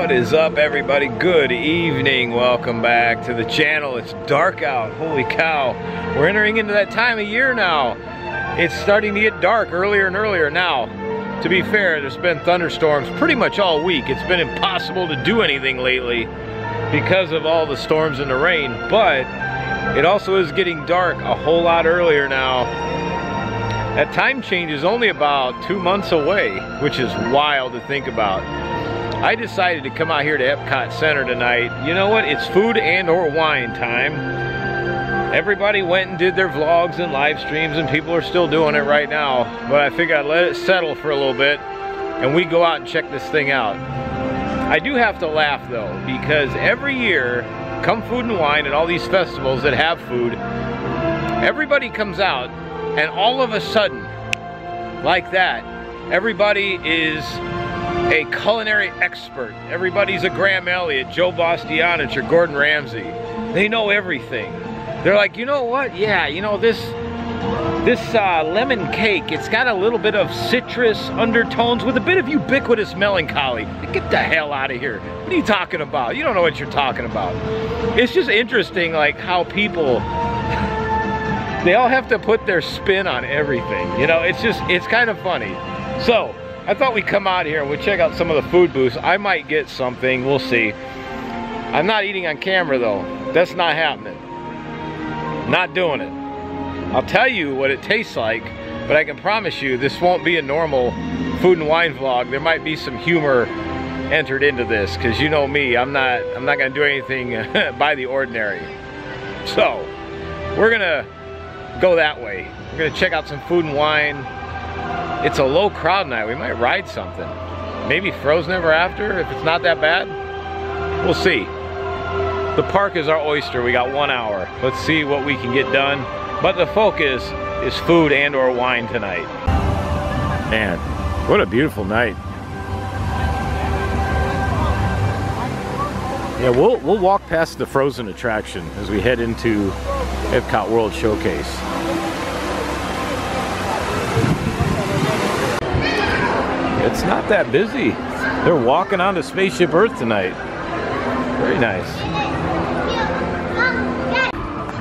What is up, everybody? Good evening. Welcome back to the channel. It's dark out. Holy cow. We're entering into that time of year now. It's starting to get dark earlier and earlier now. To be fair, there's been thunderstorms pretty much all week. It's been impossible to do anything lately because of all the storms and the rain, but it also is getting dark a whole lot earlier now. That time change is only about 2 months away, which is wild to think about. I decided to come out here to EPCOT Center tonight. You know what? It's food and or wine time. Everybody went and did their vlogs and live streams, and people are still doing it right now. But I figured I'd let it settle for a little bit, and we go out and check this thing out. I do have to laugh though, because every year, come food and wine and all these festivals that have food, everybody comes out, and all of a sudden, like that, everybody is a culinary expert. Everybody's a Graham Elliott, Joe Bastianich, or Gordon Ramsay. They know everything. They're like, you know what? Yeah, you know, this lemon cake, it's got a little bit of citrus undertones with a bit of ubiquitous melancholy. Get the hell out of here. What are you talking about? You don't know what you're talking about. It's just interesting, like, how people, they all have to put their spin on everything. You know, it's kind of funny. So, I thought we'd come out here and we'd check out some of the food booths. I might get something, we'll see. I'm not eating on camera though. That's not happening. Not doing it. I'll tell you what it tastes like, but I can promise you this won't be a normal food and wine vlog. There might be some humor entered into this, because you know me, I'm not gonna do anything by the ordinary. So, we're gonna go that way. We're gonna check out some food and wine. It's a low crowd night. We might ride something. Maybe Frozen Ever After, if it's not that bad. We'll see. The park is our oyster. We got 1 hour. Let's see what we can get done. But the focus is food and or wine tonight. Man, what a beautiful night. Yeah, we'll walk past the Frozen attraction as we head into EPCOT World Showcase. It's not that busy. They're walking onto Spaceship Earth tonight. Very nice.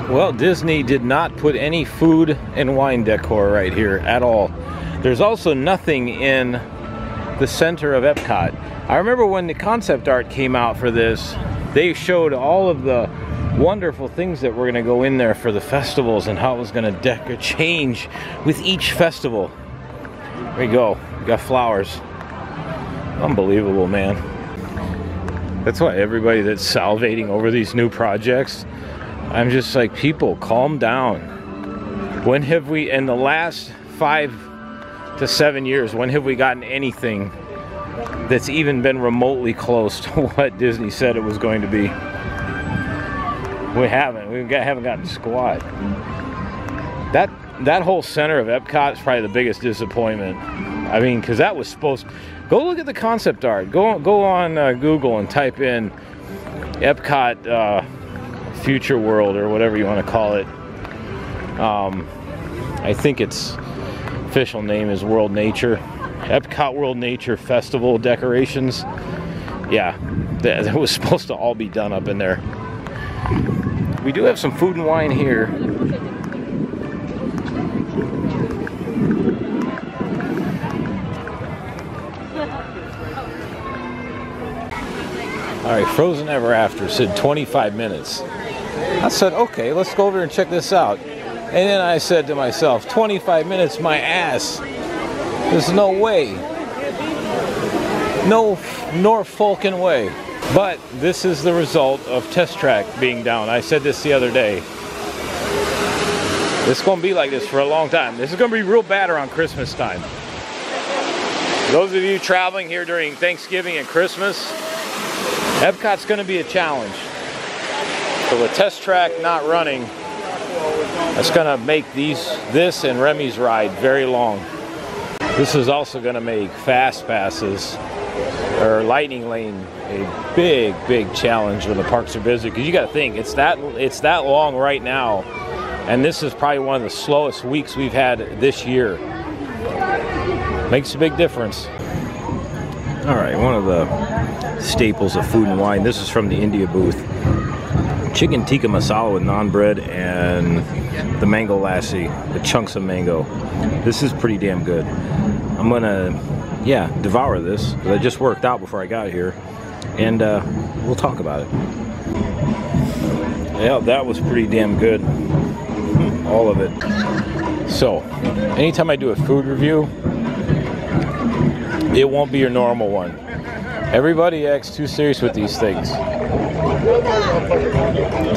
Well, Disney did not put any food and wine decor right here at all. There's also nothing in the center of EPCOT. I remember when the concept art came out for this, they showed all of the wonderful things that were going to go in there for the festivals and how it was going to change with each festival. There we go. We got flowers. Unbelievable, man. That's why everybody that's salivating over these new projects, I'm just like, people, calm down. When have we, in the last 5 to 7 years, when have we gotten anything that's even been remotely close to what Disney said it was going to be? We haven't. We haven't gotten squat. That whole center of EPCOT is probably the biggest disappointment. I mean, because that was supposed to... Go look at the concept art. Go on Google and type in EPCOT Future World, or whatever you want to call it. I think its official name is World Nature. EPCOT World Nature Festival decorations. Yeah, that was supposed to all be done up in there. We do have some food and wine here. Alright, Frozen Ever After said 25 minutes. I said, okay, let's go over and check this out. And then I said to myself, 25 minutes, my ass. There's no way. No Norfolkin way. But this is the result of Test Track being down. I said this the other day. It's going to be like this for a long time. This is going to be real bad around Christmas time. Those of you traveling here during Thanksgiving and Christmas, EPCOT's going to be a challenge. So with Test Track not running, that's going to make this and Remy's ride very long. This is also going to make Fast Passes, or Lightning Lane, a big challenge when the parks are busy. Because you got to think, it's that long right now, and this is probably one of the slowest weeks we've had this year. Makes a big difference. All right, one of the staples of food and wine. This is from the India booth. Chicken tikka masala with naan bread and the mango lassi, the chunks of mango. This is pretty damn good. I'm gonna, yeah, devour this, because I just worked out before I got here, and we'll talk about it. Yeah, that was pretty damn good. All of it. So, anytime I do a food review, it won't be your normal one. Everybody acts too serious with these things.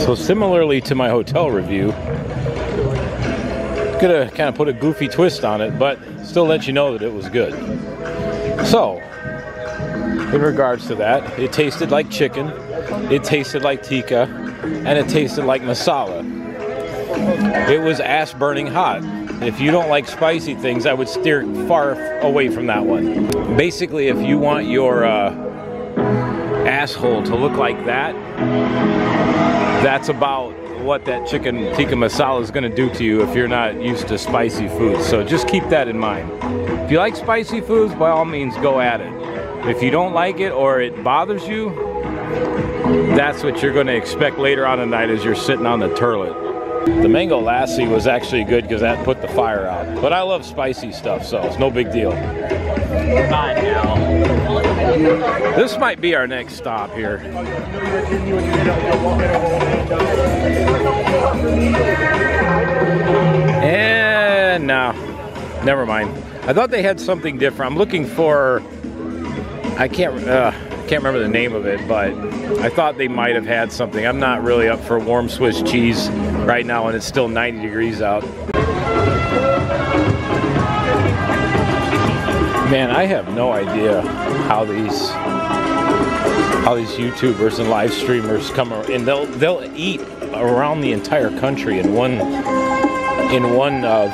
So similarly to my hotel review, gonna kind of put a goofy twist on it, but still let you know that it was good. So, in regards to that, it tasted like chicken, it tasted like tikka, and it tasted like masala. It was ass-burning hot. If you don't like spicy things, I would steer far away from that one. Basically, if you want your asshole to look like that, that's about what that chicken tikka masala is going to do to you if you're not used to spicy foods. So just keep that in mind. If you like spicy foods, by all means, go at it. If you don't like it or it bothers you, that's what you're going to expect later on tonight as you're sitting on the turlet. The mango lassi was actually good because that put the fire out. But I love spicy stuff, so it's no big deal. Fine now. This might be our next stop here. And no, never mind. I thought they had something different. I'm looking for, I can't remember the name of it, but I thought they might have had something. I'm not really up for warm Swiss cheese right now when it's still 90 degrees out. Man, I have no idea how these YouTubers and live streamers come around, and they'll eat around the entire country in one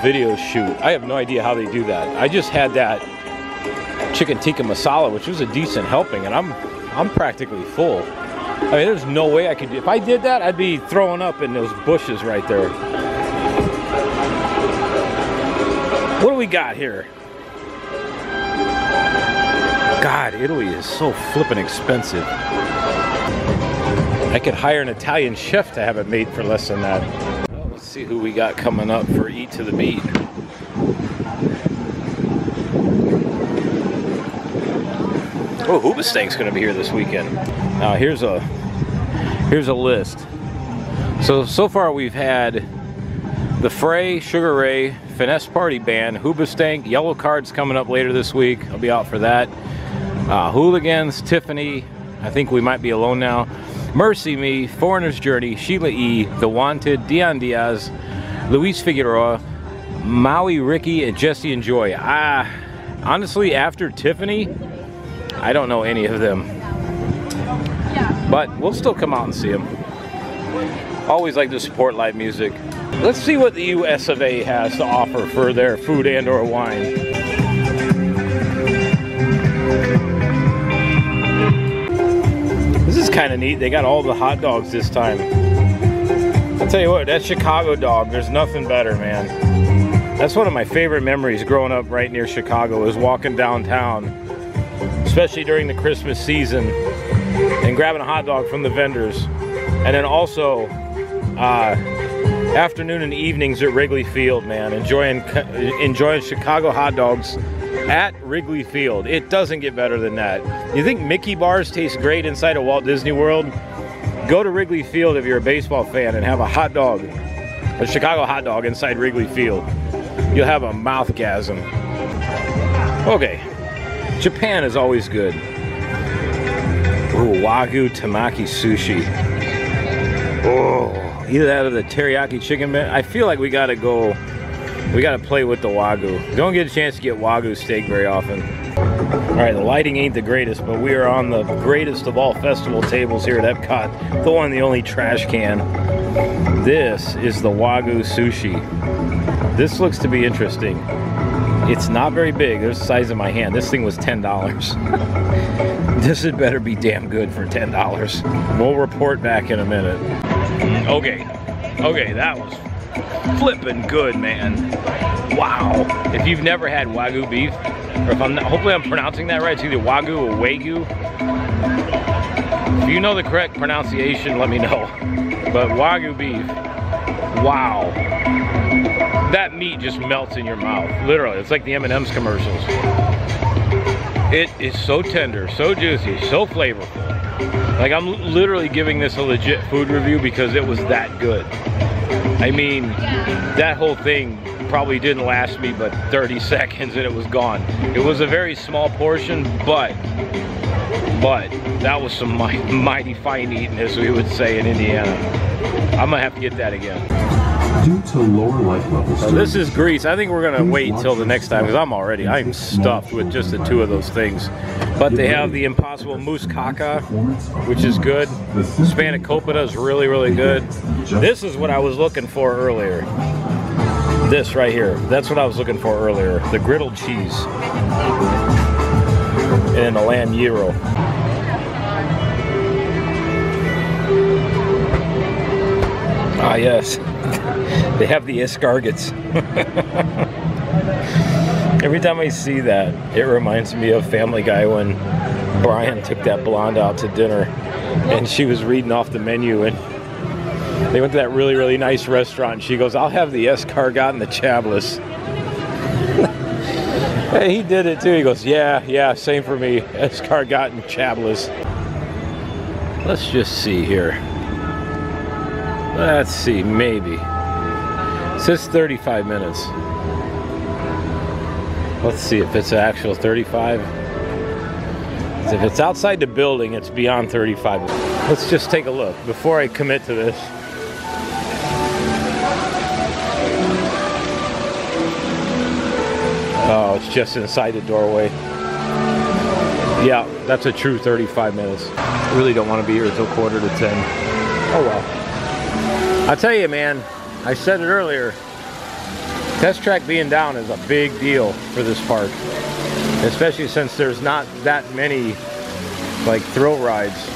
video shoot. I have no idea how they do that. I just had that chicken tikka masala, which was a decent helping, and I'm practically full. I mean, there's no way I could. If I did that, I'd be throwing up in those bushes right there. What do we got here? God, Italy is so flippin' expensive. I could hire an Italian chef to have it made for less than that. Well, let's see who we got coming up for Eat to the Beat. Oh, Hoobastank's going to be here this weekend. Now here's a list. So far we've had the Fray, Sugar Ray, Finesse Party Band, Hoobastank, Yellow Card's coming up later this week. I'll be out for that. Hooligans, Tiffany, I think we might be alone now. Mercy Me, Foreigner's Journey, Sheila E, The Wanted, Dion Diaz, Luis Figueroa, Maui Ricky, and Jesse and Joy. Honestly, after Tiffany, I don't know any of them. But we'll still come out and see them. Always like to support live music. Let's see what the US of A has to offer for their food and or wine. This is kind of neat. They got all the hot dogs this time. I'll tell you what, that Chicago dog, there's nothing better, man. That's one of my favorite memories growing up right near Chicago, is walking downtown, especially during the Christmas season, and grabbing a hot dog from the vendors. And then also afternoon and evenings at Wrigley Field, man, enjoying Chicago hot dogs at Wrigley Field. It doesn't get better than that. You think Mickey bars taste great inside of Walt Disney World? Go to Wrigley Field if you're a baseball fan and have a hot dog, a Chicago hot dog inside Wrigley Field. You'll have a mouthgasm. Okay, Japan is always good. Ooh, Wagyu Tamaki Sushi. Oh, either that or the teriyaki chicken bit. I feel like we gotta play with the Wagyu. We don't get a chance to get Wagyu steak very often. All right, the lighting ain't the greatest, but we are on the greatest of all festival tables here at EPCOT, the one and the only trash can. This is the Wagyu sushi. This looks to be interesting. It's not very big. There's the size of my hand. This thing was $10. This had better be damn good for $10. We'll report back in a minute. Okay, that was flippin' good, man. Wow. If you've never had Wagyu beef, or if hopefully I'm pronouncing that right, it's either Wagyu or Wagyu. If you know the correct pronunciation, let me know. But Wagyu beef, wow. That meat just melts in your mouth. Literally, it's like the M&M's commercials. It is so tender, so juicy, so flavorful. Like, I'm literally giving this a legit food review because it was that good. I mean, that whole thing probably didn't last me but 30 seconds and it was gone. It was a very small portion, but that was some mighty fine eating, as we would say in Indiana. I'm gonna have to get that again. Due to lower life levels. So this is Greece. I think we're gonna wait till the next time because I'm stuffed with just the two of those things. But they have the Impossible Moussaka, which is good. Spanakopita is really, really good. This is what I was looking for earlier. This right here. That's what I was looking for earlier. The griddled cheese. And a lamb gyro. Ah, yes. They have the escargots. Every time I see that, it reminds me of Family Guy when Brian took that blonde out to dinner and she was reading off the menu and they went to that really, really nice restaurant and she goes, "I'll have the escargot and the chablis." And he did it too. He goes, yeah, same for me. Escargot and chablis. Let's just see here. Let's see, maybe. It says 35 minutes. Let's see if it's actual 35. If it's outside the building, it's beyond 35. Let's just take a look before I commit to this. Oh, it's just inside the doorway. Yeah, that's a true 35 minutes. I really don't want to be here until 9:45. Oh well. I'll tell you, man, I said it earlier, test track being down is a big deal for this park. Especially since there's not that many, like, thrill rides.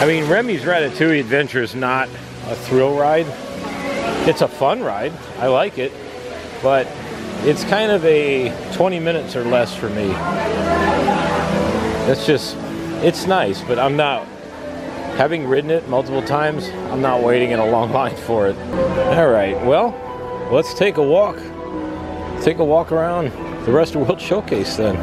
I mean, Remy's Ratatouille Adventure is not a thrill ride. It's a fun ride. I like it. But it's kind of a 20 minutes or less for me. It's nice, but I'm not, having ridden it multiple times, I'm not waiting in a long line for it. All right, well, let's take a walk. Take a walk around the Rest of World Showcase then.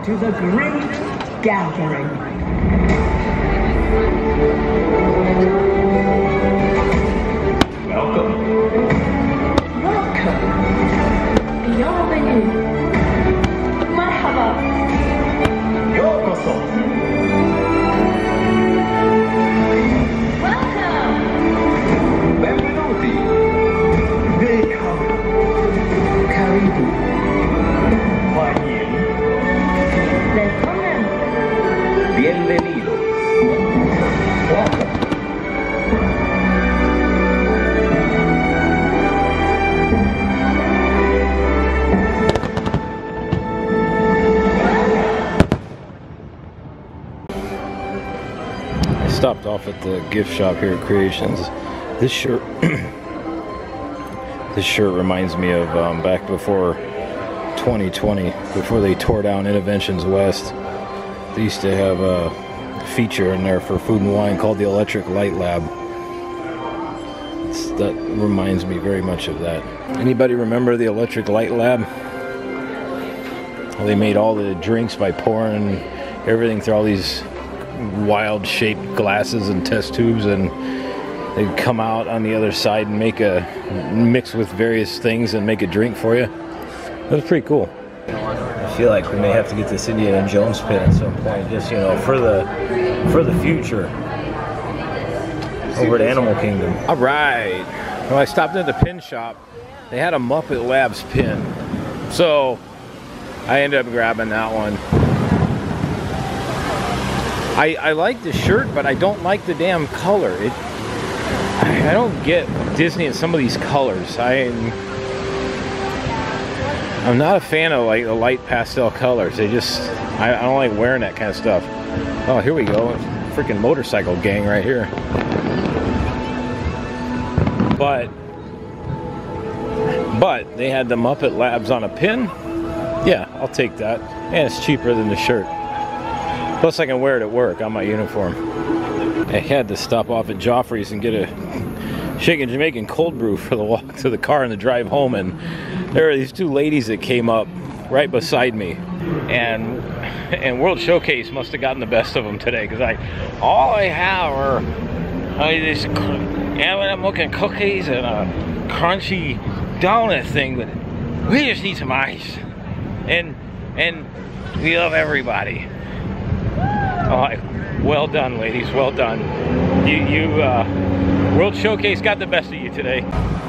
To the great gathering. Welcome. Welcome. Bienvenue. Marhaba. Yokoso. Welcome. Benvenuti. Welcome. Karibu. Bienvenidos. Welcome. I stopped off at the gift shop here at Creations. This shirt, this shirt reminds me of back before 2020, before they tore down Interventions West. They used to have a feature in there for Food and Wine called the Electric Light Lab. That reminds me very much of that. Anybody remember the Electric Light Lab? Well, they made all the drinks by pouring everything through all these wild shaped glasses and test tubes, and they'd come out on the other side and make a mix with various things and make a drink for you. That was pretty cool. I feel like we may have to get this Indiana Jones pin at some point, just, you know, for the future. Over at Animal Kingdom. All right. Well, I stopped at the pin shop. They had a Muppet Labs pin, so I ended up grabbing that one. I like the shirt, but I don't like the damn color. I don't get Disney and some of these colors. I'm not a fan of like the light pastel colors. They just, I don't like wearing that kind of stuff. Oh, here we go. Freaking motorcycle gang right here. But they had the Muppet Labs on a pin. Yeah, I'll take that. And it's cheaper than the shirt. Plus I can wear it at work on my uniform. I had to stop off at Joffrey's and get a shaken Jamaican cold brew for the walk to the car and the drive home, and there are these two ladies that came up right beside me, and World Showcase must have gotten the best of them today, because all I have are these M&M looking cookies and a crunchy donut thing, but we just need some ice, and we love everybody. Oh, well done, ladies, well done. World Showcase got the best of you today.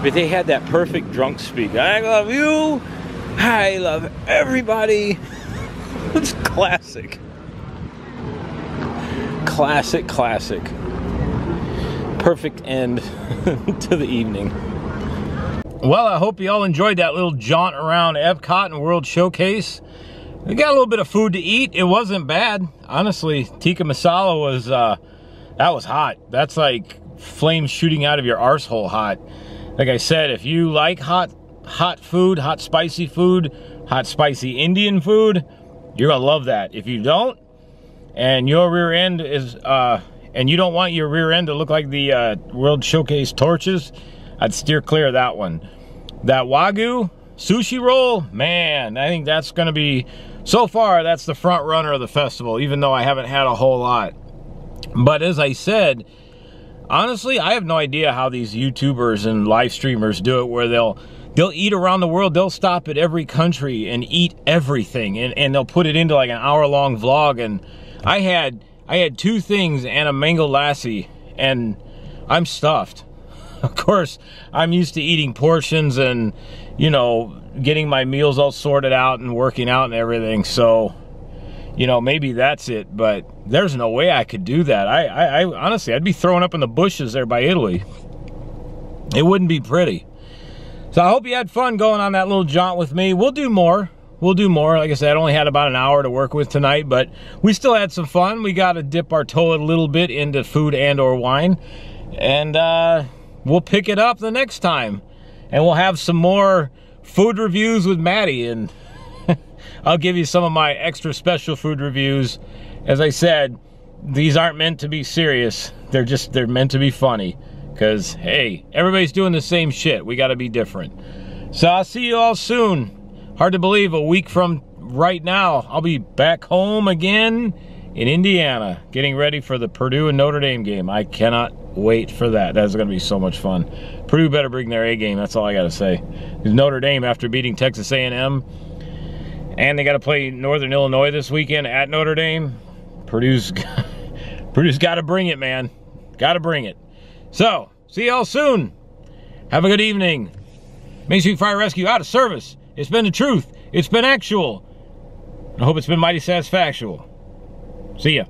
But they had that perfect drunk speak. I love you. I love everybody. It's classic. Classic, classic. Perfect end to the evening. Well, I hope you all enjoyed that little jaunt around EPCOT and World Showcase. We got a little bit of food to eat. It wasn't bad. Honestly, tikka masala was, that was hot. That's like flames shooting out of your arsehole hot. Like I said, if you like hot food, hot spicy Indian food, you're gonna love that. If you don't, and your rear end is, and you don't want your rear end to look like the World Showcase torches, I'd steer clear of that one. That Wagyu sushi roll, man, I think that's gonna be, so far, that's the front runner of the festival, even though I haven't had a whole lot. But as I said, honestly, I have no idea how these YouTubers and live streamers do it, where they'll eat around the world. They'll stop at every country and eat everything, and they'll put it into like an hour-long vlog. And I had 2 things and a mango lassi, and I'm stuffed. Of course, I'm used to eating portions and, you know, getting my meals all sorted out and working out and everything. So, you know, maybe that's it, but there's no way I could do that. I honestly, I'd be throwing up in the bushes there by Italy. It wouldn't be pretty. So I hope you had fun going on that little jaunt with me. We'll do more. We'll do more. Like I said, I only had about an hour to work with tonight, but we still had some fun. We got to dip our toe a little bit into food and or wine, and we'll pick it up the next time, and we'll have some more food reviews with Maddie, and I'll give you some of my extra special food reviews. As I said, these aren't meant to be serious. They're meant to be funny, because hey, everybody's doing the same shit. We got to be different. So I'll see you all soon. Hard to believe, a week from right now, I'll be back home again in Indiana, getting ready for the Purdue and Notre Dame game. I cannot wait for that. That's going to be so much fun. Purdue better bring their A game. That's all I got to say. Because Notre Dame, after beating Texas A&M, and they got to play Northern Illinois this weekend at Notre Dame, Purdue's got to bring it, man. Got to bring it. So, see y'all soon. Have a good evening. Main Street Fire Rescue out of service. It's been the truth. It's been actual. I hope it's been mighty satisfactual. See ya.